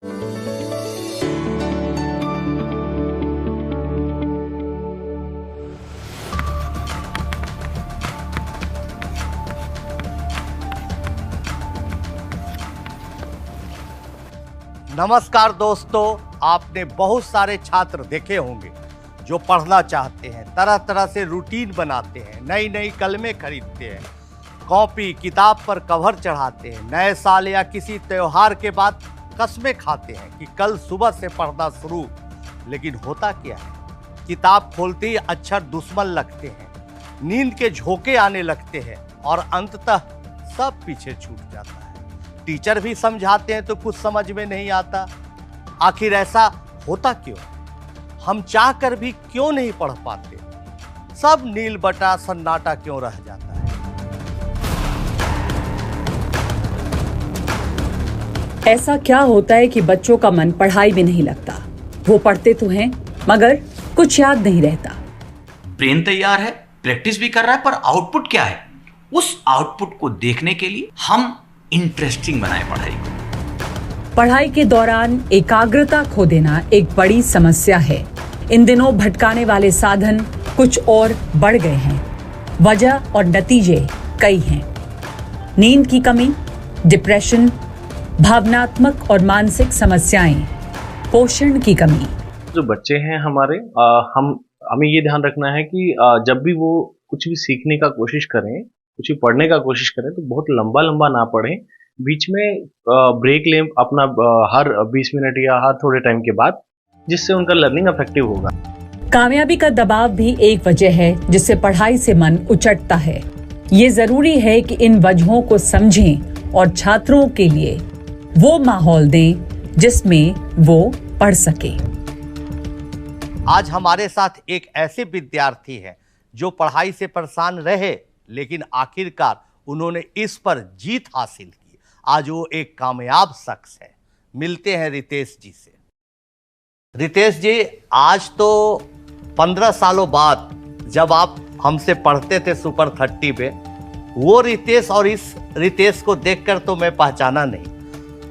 नमस्कार दोस्तों, आपने बहुत सारे छात्र देखे होंगे जो पढ़ना चाहते हैं, तरह तरह से रूटीन बनाते हैं, नई नई कलमें खरीदते हैं, कॉपी किताब पर कवर चढ़ाते हैं, नए साल या किसी त्योहार के बाद कस्में खाते हैं कि कल सुबह से पढ़ना शुरू। लेकिन होता क्या है, किताब खोलते ही अक्षर दुश्मन लगते हैं, नींद के झोंके आने लगते हैं और अंततः सब पीछे छूट जाता है। टीचर भी समझाते हैं तो कुछ समझ में नहीं आता। आखिर ऐसा होता क्यों? हम चाहकर भी क्यों नहीं पढ़ पाते? सब नील बटा सन्नाटा क्यों रह जाता है? ऐसा क्या होता है कि बच्चों का मन पढ़ाई में नहीं लगता? वो पढ़ते तो हैं मगर कुछ याद नहीं रहता। ब्रेन तैयार है, प्रैक्टिस भी कर रहा है, पर आउटपुट क्या है? उस आउटपुट को देखने के लिए हम इंटरेस्टिंग बनाए पढ़ाई को। पढ़ाई के दौरान एकाग्रता खो देना एक बड़ी समस्या है। इन दिनों भटकाने वाले साधन कुछ और बढ़ गए हैं। वजह और नतीजे कई हैं। नींद की कमी, डिप्रेशन, भावनात्मक और मानसिक समस्याएं, पोषण की कमी। जो बच्चे हैं हमारे, हमें ये ध्यान रखना है कि जब भी वो कुछ भी सीखने का कोशिश करें, कुछ भी पढ़ने का कोशिश करें, तो बहुत लंबा लंबा ना पढ़ें। बीच में ब्रेक लें अपना हर 20 मिनट या हर थोड़े टाइम के बाद, जिससे उनका लर्निंग इफेक्टिव होगा। कामयाबी का दबाव भी एक वजह है जिससे पढ़ाई से मन उचटता है। ये जरूरी है कि इन वजहों को समझें और छात्रों के लिए वो माहौल दें जिसमें वो पढ़ सके। आज हमारे साथ एक ऐसे विद्यार्थी हैं जो पढ़ाई से परेशान रहे, लेकिन आखिरकार उन्होंने इस पर जीत हासिल की। आज वो एक कामयाब शख्स है। मिलते हैं रितेश जी से। रितेश जी, आज तो 15 सालों बाद जब आप हमसे पढ़ते थे सुपर 30 पे, वो रितेश और इस रितेश को देखकर तो मैं पहचाना नहीं।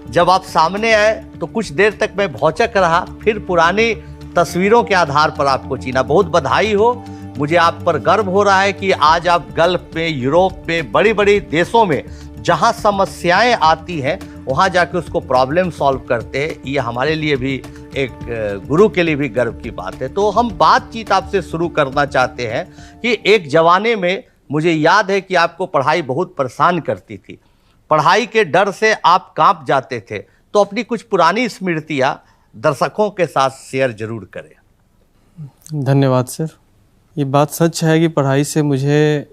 जब आप सामने आए तो कुछ देर तक मैं भौचक रहा, फिर पुरानी तस्वीरों के आधार पर आपको चीना। बहुत बधाई हो, मुझे आप पर गर्व हो रहा है कि आज आप गल्फ में, यूरोप में, बड़ी बड़ी देशों में जहां समस्याएं आती हैं वहां जाके उसको प्रॉब्लम सॉल्व करते हैं। ये हमारे लिए भी, एक गुरु के लिए भी गर्व की बात है। तो हम बातचीत आपसे शुरू करना चाहते हैं कि एक जमाने में मुझे याद है कि आपको पढ़ाई बहुत परेशान करती थी, पढ़ाई के डर से आप कांप जाते थे। तो अपनी कुछ पुरानी स्मृतियां दर्शकों के साथ शेयर जरूर करें। धन्यवाद सर। ये बात सच है कि पढ़ाई से मुझे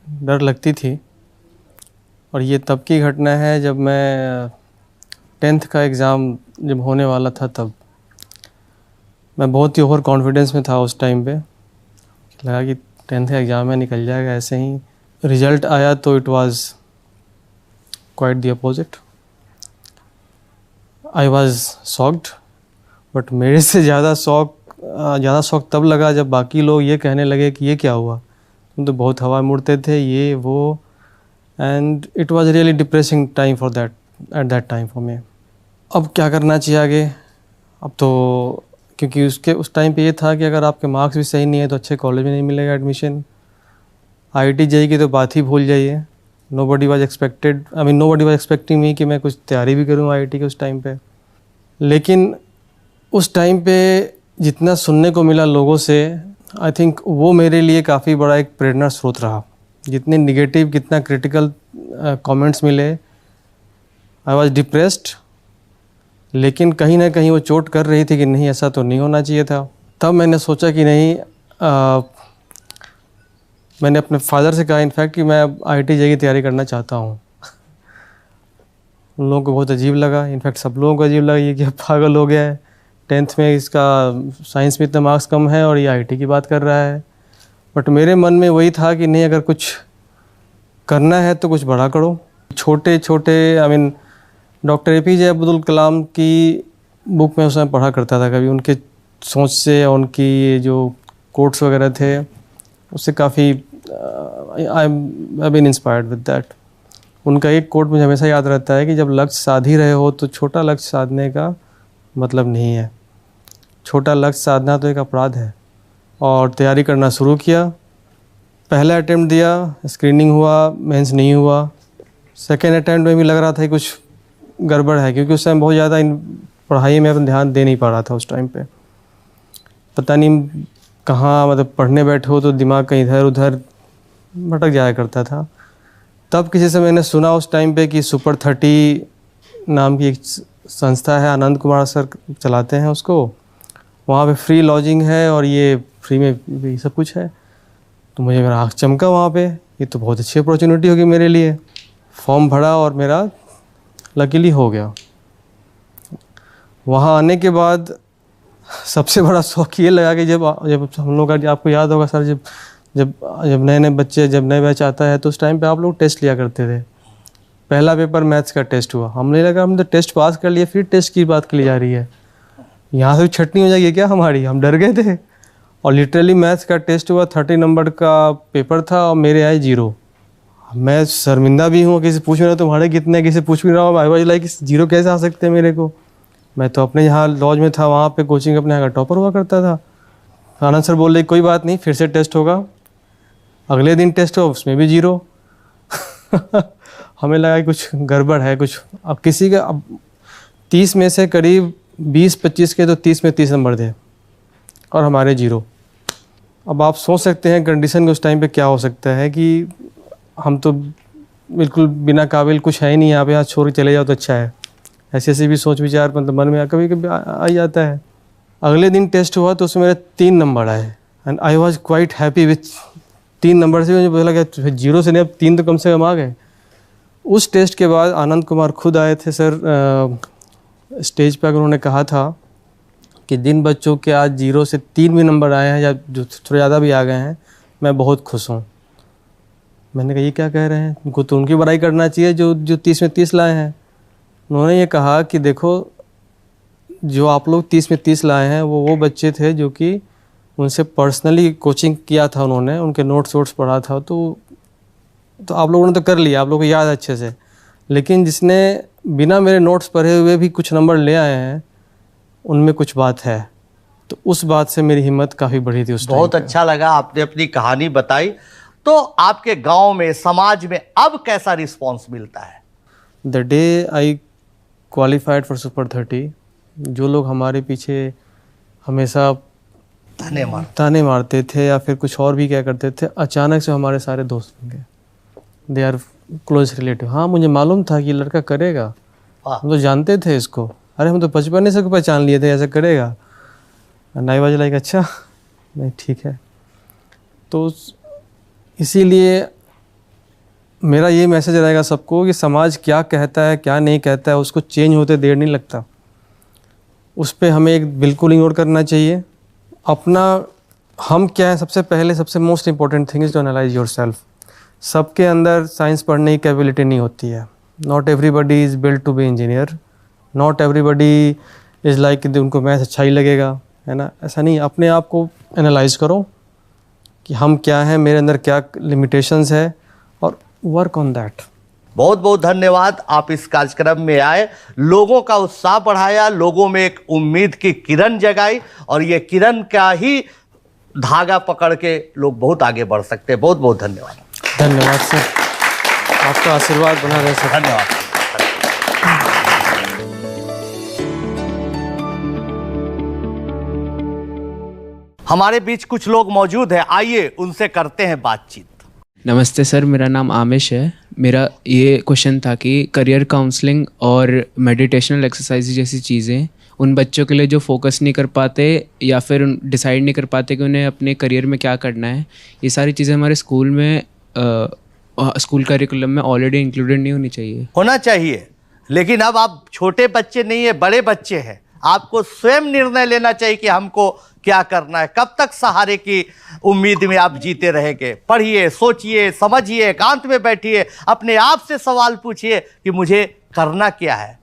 डर लगती थी, और ये तब की घटना है जब मैं 10th का एग्ज़ाम जब होने वाला था, तब मैं बहुत ही ओवर कॉन्फिडेंस में था। उस टाइम पे लगा कि 10th का एग्ज़ाम में निकल जाएगा ऐसे ही। रिज़ल्ट आया तो it was quite the opposite. I was shocked, but मेरे से ज़्यादा शौक तब लगा जब बाकी लोग ये कहने लगे कि ये क्या हुआ, तुम तो बहुत हवा में उड़ते थे, ये वो। And it was really depressing time for that, at that time for me. अब क्या करना चाहिए आगे? अब तो क्योंकि उस टाइम पे ये था कि अगर आपके मार्क्स भी सही नहीं है तो अच्छे कॉलेज में नहीं मिलेगा एडमिशन। IIT JEE की तो बात ही भूल जाइए। नोबडी वाज एक्सपेक्टिंग मी कि मैं कुछ तैयारी भी करूँ IIT के उस टाइम पे। लेकिन उस टाइम पे जितना सुनने को मिला लोगों से, आई थिंक वो मेरे लिए काफ़ी बड़ा एक प्रेरणा स्रोत रहा। जितने निगेटिव, कितना क्रिटिकल कमेंट्स मिले, आई वाज डिप्रेस्ड, लेकिन कहीं ना कहीं वो चोट कर रही थी कि नहीं, ऐसा तो नहीं होना चाहिए था। तब मैंने सोचा कि नहीं, मैंने अपने फादर से कहा इनफैक्ट कि मैं IIT JEE की तैयारी करना चाहता हूँ। उन लोगों को बहुत अजीब लगा, इनफैक्ट सब लोगों को अजीब लगा, ये कि पागल हो गया है, 10th में इसका साइंस में इतना मार्क्स कम है और ये IIT की बात कर रहा है। बट मेरे मन में वही था कि नहीं, अगर कुछ करना है तो कुछ बड़ा करो। छोटे छोटे डॉक्टर APJ अब्दुल कलाम की बुक में उस समय पढ़ा करता था कभी, उनके सोच से और उनकी जो कोट्स वगैरह थे उससे काफ़ी I been inspired with that. उनका एक कोट मुझे हमेशा याद रहता है कि जब लक्ष्य साध ही रहे हो तो छोटा लक्ष्य साधने का मतलब नहीं है। छोटा लक्ष्य साधना तो एक अपराध है। और तैयारी करना शुरू किया। पहला अटेम्प्ट दिया, स्क्रीनिंग हुआ, मेंस नहीं हुआ। सेकेंड अटेम्प्ट में भी लग रहा था कि कुछ गड़बड़ है, क्योंकि उस टाइम बहुत ज़्यादा इन पढ़ाई में अपन ध्यान दे नहीं पा रहा था उस टाइम पे। पता नहीं कहाँ, मतलब पढ़ने बैठे हो तो दिमाग कहीं इधर उधर भटक जाया करता था। तब किसी से मैंने सुना उस टाइम पे कि सुपर 30 नाम की एक संस्था है, आनंद कुमार सर चलाते हैं उसको। वहाँ पे फ्री लॉजिंग है और ये फ्री में भी सब कुछ है। तो मुझे मेरा आँख चमका वहाँ पे, ये तो बहुत अच्छी अपॉर्चुनिटी होगी मेरे लिए। फॉर्म भरा और मेरा लकीली हो गया। वहाँ आने के बाद सबसे बड़ा शौक ये लगा कि जब हम लोग का, आपको याद होगा सर, जब नए नए बच्चे, जब नए बैच आता है तो उस टाइम पे आप लोग टेस्ट लिया करते थे। पहला पेपर मैथ्स का टेस्ट हुआ, हमने लगा हम तो टेस्ट पास कर लिए, फिर टेस्ट की बात की जा रही है, यहाँ से छटनी हो जाएगी क्या हमारी। हम डर गए थे। और लिटरली मैथ्स का टेस्ट हुआ, 30 नंबर का पेपर था और मेरे आए 0। मैं शर्मिंदा भी हूँ, किसी पूछ रहा तुम्हारे कितने, किसी पूछ भी रहा हूँ, आई वाज लाइक 0 कैसे आ सकते हैं मेरे को। मैं तो अपने यहाँ लॉज में था, वहाँ पे कोचिंग अपने यहाँ का टॉपर हुआ करता था। आनंद सर बोल रहे कोई बात नहीं, फिर से टेस्ट होगा। अगले दिन टेस्ट हुआ, उसमें भी 0। हमें लगा कि कुछ गड़बड़ है कुछ। अब किसी का, अब 30 में से करीब 20-25 के तो 30 में 30 नंबर थे और हमारे 0। अब आप सोच सकते हैं कंडीशन उस टाइम पे क्या हो सकता है कि हम तो बिल्कुल बिना काबिल कुछ है ही नहीं, यहाँ पे हाथ छोड़ के चले जाओ तो अच्छा है। ऐसे भी सोच विचार मतलब मन में कभी कभी आ जाता है। अगले दिन टेस्ट हुआ तो उसमें मेरे 3 नंबर आए and I was quite happy with 3 number से। मुझे बोला कि 0 से नहीं, अब 3 तो कम से कम आ गए। उस टेस्ट के बाद आनंद कुमार खुद आए थे सर स्टेज पर, उन्होंने कहा था कि जिन बच्चों के आज 0 से 3 भी नंबर आए हैं या जो थोड़े ज़्यादा भी आ गए हैं, मैं बहुत खुश हूँ। मैंने कहा ये क्या कह रहे हैं, उनको तो उनकी बड़ाई करना चाहिए जो 30 में 30 लाए हैं। उन्होंने ये कहा कि देखो जो आप लोग 30 में 30 लाए हैं वो बच्चे थे जो कि उनसे पर्सनली कोचिंग किया था उन्होंने, उनके नोट्स वोट्स पढ़ा था, तो आप लोगों ने तो कर लिया, आप लोगों को याद है अच्छे से। लेकिन जिसने बिना मेरे नोट्स पढ़े हुए भी कुछ नंबर ले आए हैं, उनमें कुछ बात है। तो उस बात से मेरी हिम्मत काफ़ी बढ़ी थी उस टाइम। बहुत अच्छा लगा, आपने अपनी कहानी बताई। तो आपके गांव में, समाज में अब कैसा रिस्पॉन्स मिलता है? The day I qualified for super 30, जो लोग हमारे पीछे हमेशा ताने मारते थे या फिर कुछ और भी क्या करते थे, अचानक से हमारे सारे दोस्त बन गए। They are close relative. हाँ, मुझे मालूम था कि ये लड़का करेगा, हम तो जानते थे इसको, अरे हम तो बचपन से पहचान लिए थे ऐसा करेगा। नाई वाज लाइक अच्छा नहीं ठीक है। तो इसीलिए मेरा ये मैसेज रहेगा सबको कि समाज क्या कहता है क्या नहीं कहता है, उसको चेंज होते देर नहीं लगता। उस पर हमें एक बिल्कुल इग्नोर करना चाहिए। अपना हम क्या है, सबसे पहले सबसे most important thing is to analyse yourself. सबके अंदर साइंस पढ़ने की कैपेबिलिटी नहीं होती है। Not everybody is build to be engineer, not everybody is like उनको मैथ अच्छा ही लगेगा, है ना। ऐसा नहीं, अपने आप को एनालाइज करो कि हम क्या हैं, मेरे अंदर क्या लिमिटेशंस है, और वर्क ऑन दैट। बहुत बहुत धन्यवाद, आप इस कार्यक्रम में आए, लोगों का उत्साह बढ़ाया, लोगों में एक उम्मीद की किरण जगाई, और ये किरण का ही धागा पकड़ के लोग बहुत आगे बढ़ सकते हैं। बहुत बहुत धन्यवाद। धन्यवाद सर, आपका आशीर्वाद बना रहे सर। धन्यवाद। हमारे बीच कुछ लोग मौजूद हैं, आइए उनसे करते हैं बातचीत। नमस्ते सर, मेरा नाम आमिश है। मेरा ये क्वेश्चन था कि करियर काउंसलिंग और मेडिटेशनल एक्सरसाइज जैसी चीज़ें उन बच्चों के लिए जो फोकस नहीं कर पाते या फिर डिसाइड नहीं कर पाते कि उन्हें अपने करियर में क्या करना है, ये सारी चीज़ें हमारे स्कूल में स्कूल करिकुलम में ऑलरेडी इंक्लूडेड नहीं होनी चाहिए? होना चाहिए, लेकिन अब आप छोटे बच्चे नहीं है, बड़े बच्चे हैं। आपको स्वयं निर्णय लेना चाहिए कि हमको क्या करना है। कब तक सहारे की उम्मीद में आप जीते रहेंगे? पढ़िए, सोचिए, समझिए, एकांत में बैठिए, अपने आप से सवाल पूछिए कि मुझे करना क्या है।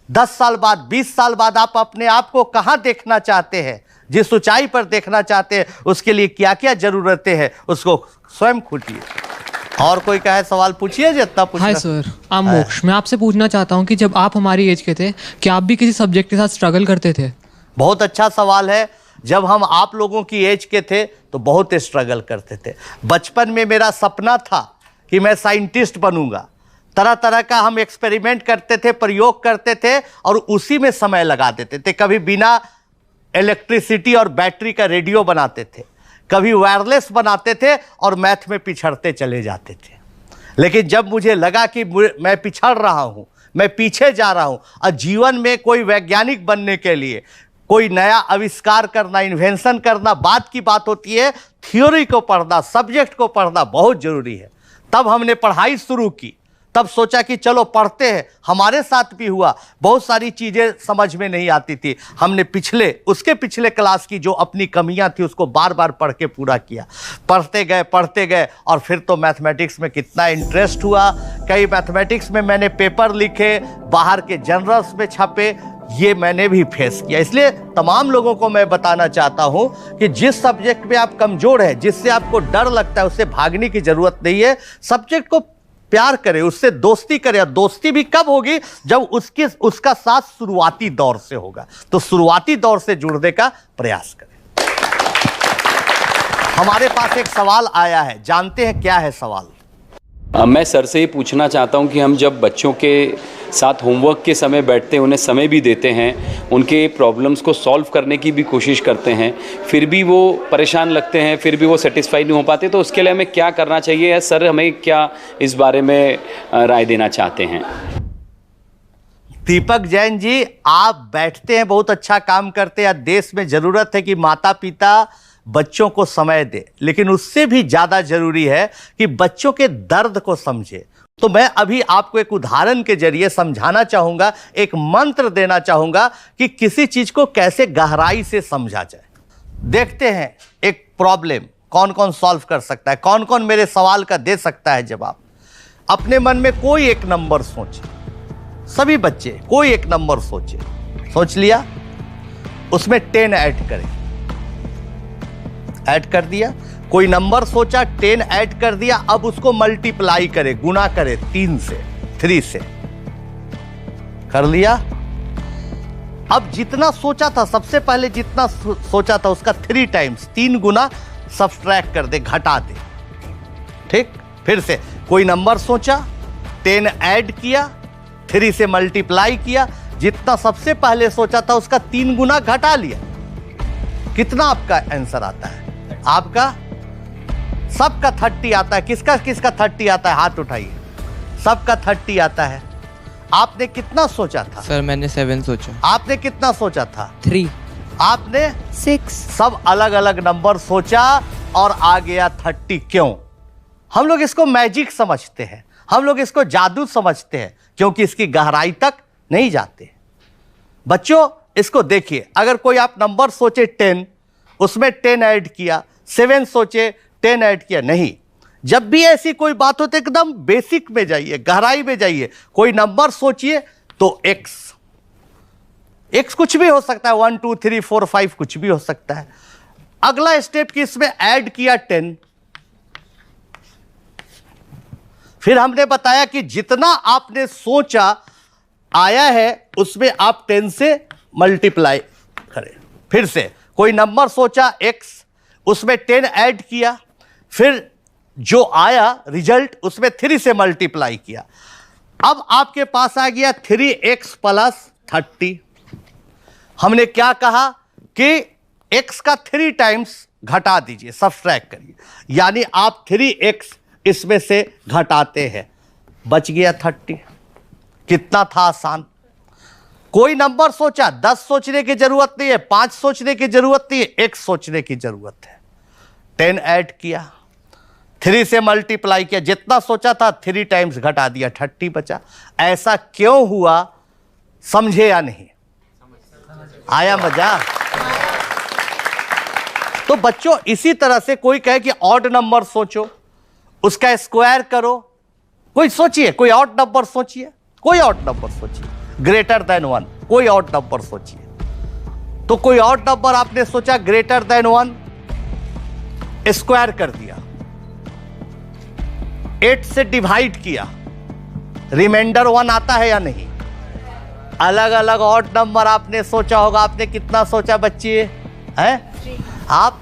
10 साल बाद, 20 साल बाद आप अपने आप को कहाँ देखना चाहते हैं, जिस ऊंचाई पर देखना चाहते हैं, उसके लिए क्या क्या जरूरतें हैं, उसको स्वयं खोजिए। और कोई का है सवाल पूछिए, जितना पूछना। हाय सर, आई एम मोक्ष। मैं आपसे पूछना चाहता हूँ कि जब आप हमारी एज के थे, क्या आप भी किसी सब्जेक्ट के साथ स्ट्रगल करते थे? बहुत अच्छा सवाल है। जब हम आप लोगों की एज के थे तो बहुत स्ट्रगल करते थे। बचपन में मेरा सपना था कि मैं साइंटिस्ट बनूंगा। तरह तरह का हम एक्सपेरिमेंट करते थे, प्रयोग करते थे और उसी में समय लगा देते थे। कभी बिना इलेक्ट्रिसिटी और बैटरी का रेडियो बनाते थे, कभी वायरलेस बनाते थे और मैथ में पिछड़ते चले जाते थे। लेकिन जब मुझे लगा कि मैं पिछड़ रहा हूं, मैं पीछे जा रहा हूं और जीवन में कोई वैज्ञानिक बनने के लिए कोई नया आविष्कार करना, इन्वेंशन करना बात की बात होती है। थ्योरी को पढ़ना, सब्जेक्ट को पढ़ना बहुत जरूरी है। तब हमने पढ़ाई शुरू की। तब सोचा कि चलो पढ़ते हैं। हमारे साथ भी हुआ, बहुत सारी चीज़ें समझ में नहीं आती थी। हमने उसके पिछले क्लास की जो अपनी कमियां थी उसको बार बार पढ़ के पूरा किया। पढ़ते गए और फिर तो मैथमेटिक्स में कितना इंटरेस्ट हुआ। कई मैथमेटिक्स में मैंने पेपर लिखे, बाहर के जर्नल्स में छपे। ये मैंने भी फेस किया। इसलिए तमाम लोगों को मैं बताना चाहता हूं कि जिस सब्जेक्ट में आप कमज़ोर हैं, जिससे आपको डर लगता है, उससे भागने की ज़रूरत नहीं है। सब्जेक्ट को प्यार करें, उससे दोस्ती करें। और दोस्ती भी कब होगी? जब उसका साथ शुरुआती दौर से होगा। तो शुरुआती दौर से जुड़ने का प्रयास करें। हमारे पास एक सवाल आया है, जानते हैं क्या है सवाल? मैं सर से ये पूछना चाहता हूँ कि हम जब बच्चों के साथ होमवर्क के समय बैठते हैं, उन्हें समय भी देते हैं, उनके प्रॉब्लम्स को सॉल्व करने की भी कोशिश करते हैं, फिर भी वो परेशान लगते हैं, फिर भी वो सेटिस्फाई नहीं हो पाते, तो उसके लिए हमें क्या करना चाहिए? या सर हमें क्या इस बारे में राय देना चाहते हैं? दीपक जैन जी, आप बैठते हैं, बहुत अच्छा काम करते हैं। देश में ज़रूरत है कि माता पिता बच्चों को समय दे, लेकिन उससे भी ज़्यादा जरूरी है कि बच्चों के दर्द को समझे। तो मैं अभी आपको एक उदाहरण के जरिए समझाना चाहूँगा, एक मंत्र देना चाहूँगा कि किसी चीज़ को कैसे गहराई से समझा जाए। देखते हैं एक प्रॉब्लम कौन कौन सॉल्व कर सकता है, कौन कौन मेरे सवाल का दे सकता है जवाब। अपने मन में कोई एक नंबर सोचे, सभी बच्चे कोई एक नंबर सोचे। सोच लिया? उसमें 10 ऐड करें। ऐड कर दिया, कोई नंबर सोचा, 10 ऐड कर दिया। अब उसको मल्टीप्लाई करे, गुना करे 3 से कर लिया। अब जितना सोचा था, सबसे पहले जितना सोचा था उसका 3 टाइम्स, 3 गुना सब्सट्रैक्ट कर दे, घटा दे। ठीक? फिर से कोई नंबर सोचा, 10 ऐड किया, 3 से मल्टीप्लाई किया, जितना सबसे पहले सोचा था उसका 3 गुना घटा लिया। कितना आपका आंसर आता है? आपका सबका 30 आता है। किसका किसका 30 आता है? हाथ उठाइए। सबका 30 आता है। आपने कितना सोचा था? सर मैंने 7 सोचा। आपने कितना सोचा था? 3। आपने 6। सब अलग अलग नंबर सोचा और आ गया 30। क्यों? हम लोग इसको मैजिक समझते हैं, हम लोग इसको जादू समझते हैं, क्योंकि इसकी गहराई तक नहीं जाते। बच्चों इसको देखिए, अगर कोई आप नंबर सोचे 10, उसमें 10 ऐड किया, 7 सोचे 10 ऐड किया, नहीं। जब भी ऐसी कोई बात होती है एकदम बेसिक में जाइए, गहराई में जाइए। कोई नंबर सोचिए तो एक्स कुछ भी हो सकता है, 1 2 3 4 5 कुछ भी हो सकता है। अगला स्टेप की इसमें ऐड किया 10। फिर हमने बताया कि जितना आपने सोचा आया है उसमें आप 10 से मल्टीप्लाई करें। फिर से कोई नंबर सोचा x, उसमें 10 ऐड किया, फिर जो आया रिजल्ट उसमें 3 से मल्टीप्लाई किया। अब आपके पास आ गया 3x + 30। हमने क्या कहा कि x का 3 टाइम्स घटा दीजिए, सब्सट्रैक्ट करिए, यानी आप 3x इसमें से घटाते हैं, बच गया 30। कितना था आसान। कोई नंबर सोचा, 10 सोचने की जरूरत नहीं है, 5 सोचने की जरूरत नहीं है, 1 सोचने की जरूरत है। 10 ऐड किया, 3 से मल्टीप्लाई किया, जितना सोचा था 3 टाइम्स घटा दिया, 30 बचा। ऐसा क्यों हुआ, समझे या नहीं? आया मजा? तो बच्चों इसी तरह से कोई कहे कि ऑड नंबर सोचो, उसका स्क्वायर करो। कोई सोचिए, कोई ऑड नंबर सोचिए, कोई ऑड नंबर सोचिए, ग्रेटर देन 1, कोई ऑड नंबर सोचिए। तो कोई ऑड नंबर आपने सोचा ग्रेटर देन 1, स्क्वायर कर दिया, 8 से डिवाइड किया, रिमाइंडर 1 आता है या नहीं? अलग अलग ऑड नंबर आपने सोचा होगा। आपने कितना सोचा बच्चे? हैं? आप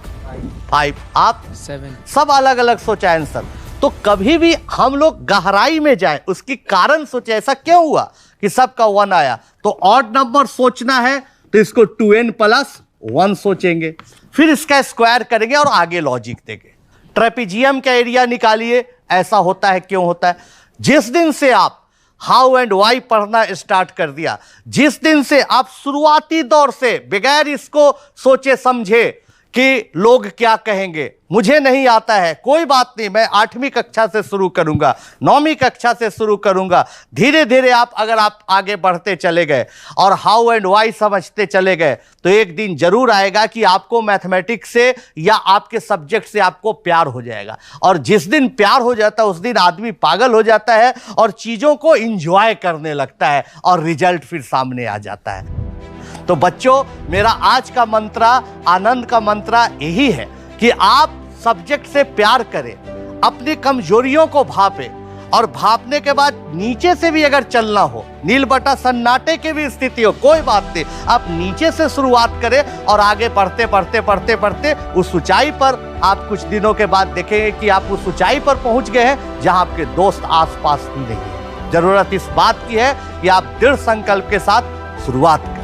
5, आप 7। सब अलग अलग सोचा आंसर। तो कभी भी हम लोग गहराई में जाएं, उसकी कारण सोचे ऐसा क्यों हुआ कि सबका 1 आया। तो ऑड नंबर सोचना है तो इसको 2n + 1 सोचेंगे, फिर इसका स्क्वायर करेंगे और आगे लॉजिक देंगे। ट्रेपेजियम का एरिया निकालिए। ऐसा होता है, क्यों होता है? जिस दिन से आप हाउ एंड वाई पढ़ना स्टार्ट कर दिया, जिस दिन से आप शुरुआती दौर से बगैर इसको सोचे समझे कि लोग क्या कहेंगे, मुझे नहीं आता है, कोई बात नहीं, मैं 8वीं कक्षा से शुरू करूंगा, 9वीं कक्षा से शुरू करूंगा, धीरे धीरे अगर आप आगे बढ़ते चले गए और हाउ एंड वाई समझते चले गए, तो एक दिन जरूर आएगा कि आपको मैथमेटिक्स से या आपके सब्जेक्ट से आपको प्यार हो जाएगा। और जिस दिन प्यार हो जाता है उस दिन आदमी पागल हो जाता है और चीजों को इंजॉय करने लगता है और रिजल्ट फिर सामने आ जाता है। तो बच्चों, मेरा आज का मंत्रा, आनंद का मंत्रा यही है कि आप सब्जेक्ट से प्यार करें, अपनी कमजोरियों को भापें और भापने के बाद नीचे से भी अगर चलना हो, नील बटा सन्नाटे की भी स्थिति हो, कोई बात नहीं, आप नीचे से शुरुआत करें और आगे बढ़ते बढ़ते बढ़ते बढ़ते उस ऊंचाई पर आप कुछ दिनों के बाद देखेंगे कि आप उस ऊंचाई पर पहुंच गए हैं जहां आपके दोस्त आसपास भी नहीं है। जरूरत इस बात की है कि आप दृढ़ संकल्प के साथ शुरुआत करें।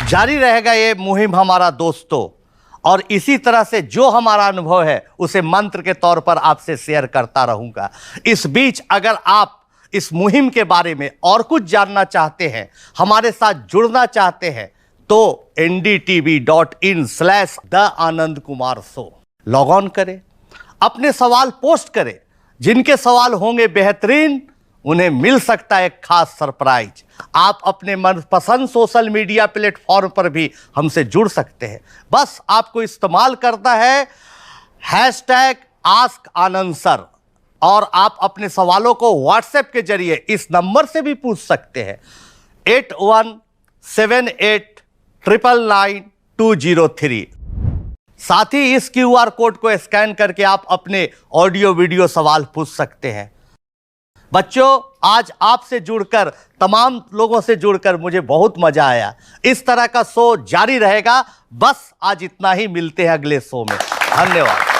जारी रहेगा ये मुहिम हमारा दोस्तों, और इसी तरह से जो हमारा अनुभव है उसे मंत्र के तौर पर आपसे शेयर करता रहूंगा। इस बीच अगर आप इस मुहिम के बारे में और कुछ जानना चाहते हैं, हमारे साथ जुड़ना चाहते हैं, तो ndtv.in/The Anand Kumar Show log on करें, अपने सवाल पोस्ट करें। जिनके सवाल होंगे बेहतरीन, उन्हें मिल सकता है एक खास सरप्राइज। आप अपने मनपसंद सोशल मीडिया प्लेटफॉर्म पर भी हमसे जुड़ सकते हैं। बस आपको इस्तेमाल करना है #AskAnandSir, और आप अपने सवालों को व्हाट्सएप के जरिए इस नंबर से भी पूछ सकते हैं 8178999203। साथ ही इस QR कोड को स्कैन करके आप अपने ऑडियो वीडियो सवाल पूछ सकते हैं। बच्चों, आज आपसे जुड़कर, तमाम लोगों से जुड़कर मुझे बहुत मजा आया। इस तरह का शो जारी रहेगा। बस आज इतना ही, मिलते हैं अगले शो में। धन्यवाद।